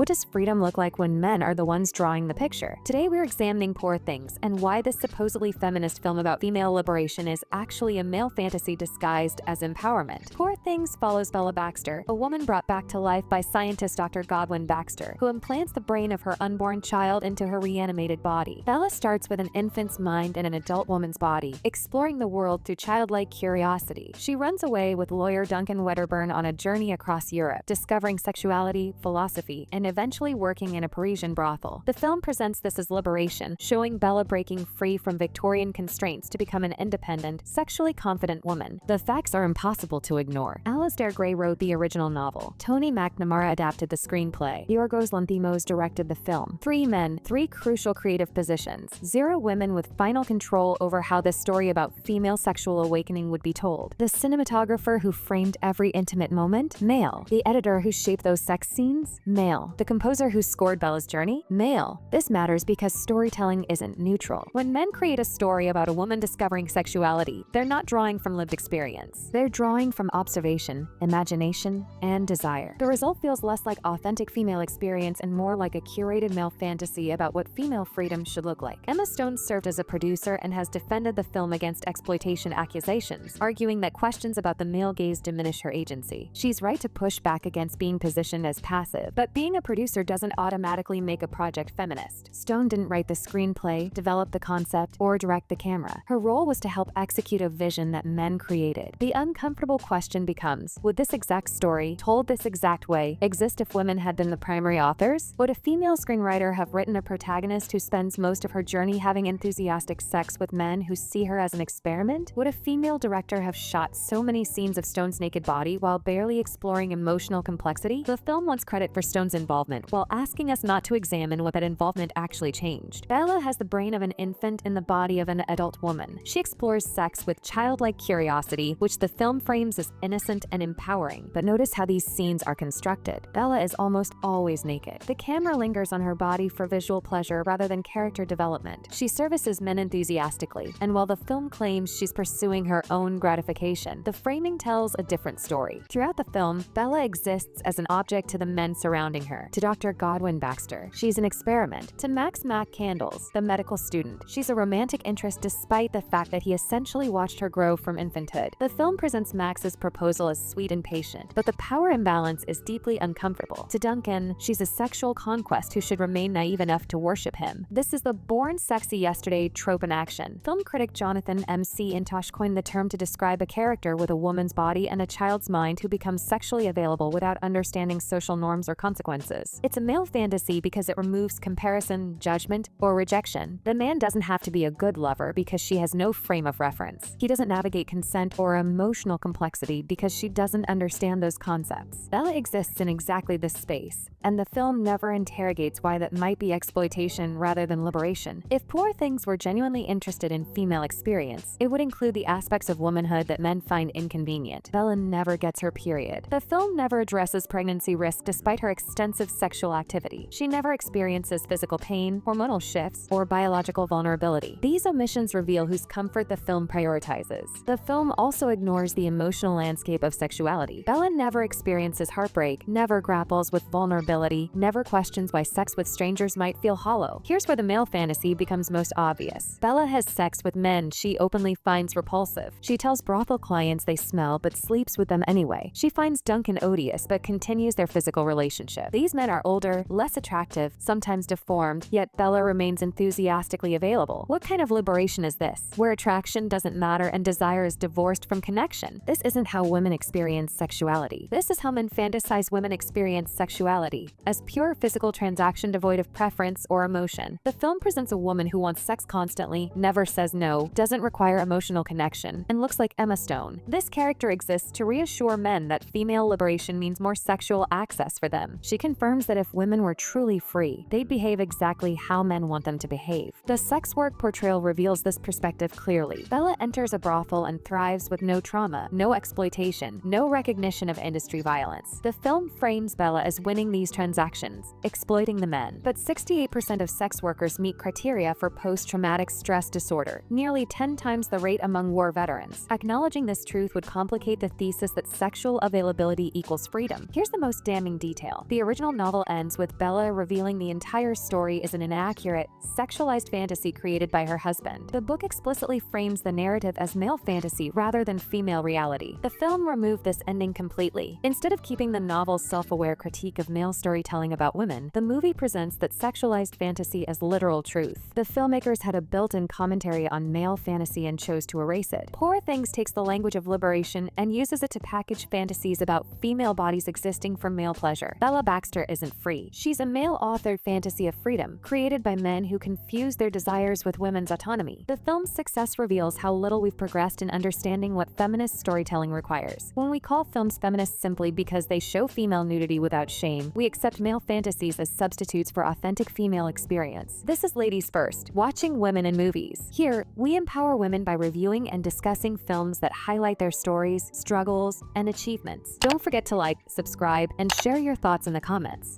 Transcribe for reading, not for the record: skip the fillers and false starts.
What does freedom look like when men are the ones drawing the picture? Today we're examining Poor Things and why this supposedly feminist film about female liberation is actually a male fantasy disguised as empowerment. Poor Things follows Bella Baxter, a woman brought back to life by scientist Dr. Godwin Baxter, who implants the brain of her unborn child into her reanimated body. Bella starts with an infant's mind in an adult woman's body, exploring the world through childlike curiosity. She runs away with lawyer Duncan Wedderburn on a journey across Europe, discovering sexuality, philosophy, and eventually working in a Parisian brothel. The film presents this as liberation, showing Bella breaking free from Victorian constraints to become an independent, sexually confident woman. The facts are impossible to ignore. Alistair Gray wrote the original novel. Tony McNamara adapted the screenplay. Yorgos Lanthimos directed the film. 3 men, 3 crucial creative positions. 0 women with final control over how this story about female sexual awakening would be told. The cinematographer who framed every intimate moment? Male. The editor who shaped those sex scenes? Male. The composer who scored Bella's journey? Male. This matters because storytelling isn't neutral. When men create a story about a woman discovering sexuality, they're not drawing from lived experience. They're drawing from observation, imagination, and desire. The result feels less like authentic female experience and more like a curated male fantasy about what female freedom should look like. Emma Stone served as a producer and has defended the film against exploitation accusations, arguing that questions about the male gaze diminish her agency. She's right to push back against being positioned as passive, but being a producer doesn't automatically make a project feminist. Stone didn't write the screenplay, develop the concept, or direct the camera. Her role was to help execute a vision that men created. The uncomfortable question becomes, would this exact story, told this exact way, exist if women had been the primary authors? Would a female screenwriter have written a protagonist who spends most of her journey having enthusiastic sex with men who see her as an experiment? Would a female director have shot so many scenes of Stone's naked body while barely exploring emotional complexity? The film wants credit for Stone's involvement, while asking us not to examine what that involvement actually changed. Bella has the brain of an infant in the body of an adult woman. She explores sex with childlike curiosity, which the film frames as innocent and empowering. But notice how these scenes are constructed. Bella is almost always naked. The camera lingers on her body for visual pleasure rather than character development. She services men enthusiastically, and while the film claims she's pursuing her own gratification, the framing tells a different story. Throughout the film, Bella exists as an object to the men surrounding her. To Dr. Godwin Baxter, she's an experiment. To Max Candles, the medical student, she's a romantic interest despite the fact that he essentially watched her grow from infanthood. The film presents Max's proposal as sweet and patient, but the power imbalance is deeply uncomfortable. To Duncan, she's a sexual conquest who should remain naive enough to worship him. This is the born sexy yesterday trope in action. Film critic Jonathan M.C. Intosh coined the term to describe a character with a woman's body and a child's mind who becomes sexually available without understanding social norms or consequences. It's a male fantasy because it removes comparison, judgment, or rejection. The man doesn't have to be a good lover because she has no frame of reference. He doesn't navigate consent or emotional complexity because she doesn't understand those concepts. Bella exists in exactly this space, and the film never interrogates why that might be exploitation rather than liberation. If Poor Things were genuinely interested in female experience, it would include the aspects of womanhood that men find inconvenient. Bella never gets her period. The film never addresses pregnancy risk despite her extensive sexual activity. She never experiences physical pain, hormonal shifts, or biological vulnerability. These omissions reveal whose comfort the film prioritizes. The film also ignores the emotional landscape of sexuality. Bella never experiences heartbreak, never grapples with vulnerability, never questions why sex with strangers might feel hollow. Here's where the male fantasy becomes most obvious. Bella has sex with men she openly finds repulsive. She tells brothel clients they smell but sleeps with them anyway. She finds Duncan odious but continues their physical relationship. These men are older, less attractive, sometimes deformed, yet Bella remains enthusiastically available. What kind of liberation is this, where attraction doesn't matter and desire is divorced from connection? This isn't how women experience sexuality. This is how men fantasize women experience sexuality, as pure physical transaction devoid of preference or emotion. The film presents a woman who wants sex constantly, never says no, doesn't require emotional connection, and looks like Emma Stone. This character exists to reassure men that female liberation means more sexual access for them. She confirms that if women were truly free, they'd behave exactly how men want them to behave. The sex work portrayal reveals this perspective clearly. Bella enters a brothel and thrives with no trauma, no exploitation, no recognition of industry violence. The film frames Bella as winning these transactions, exploiting the men. But 68% of sex workers meet criteria for post-traumatic stress disorder, nearly 10 times the rate among war veterans. Acknowledging this truth would complicate the thesis that sexual availability equals freedom. Here's the most damning detail. The original novel ends with Bella revealing the entire story is an inaccurate, sexualized fantasy created by her husband. The book explicitly frames the narrative as male fantasy rather than female reality. The film removed this ending completely. Instead of keeping the novel's self-aware critique of male storytelling about women, the movie presents that sexualized fantasy as literal truth. The filmmakers had a built-in commentary on male fantasy and chose to erase it. Poor Things takes the language of liberation and uses it to package fantasies about female bodies existing for male pleasure. Bella Baxter isn't free. She's a male-authored fantasy of freedom, created by men who confuse their desires with women's autonomy. The film's success reveals how little we've progressed in understanding what feminist storytelling requires. When we call films feminist simply because they show female nudity without shame, we accept male fantasies as substitutes for authentic female experience. This is Ladies First, watching women in movies. Here, we empower women by reviewing and discussing films that highlight their stories, struggles, and achievements. Don't forget to like, subscribe, and share your thoughts in the comments.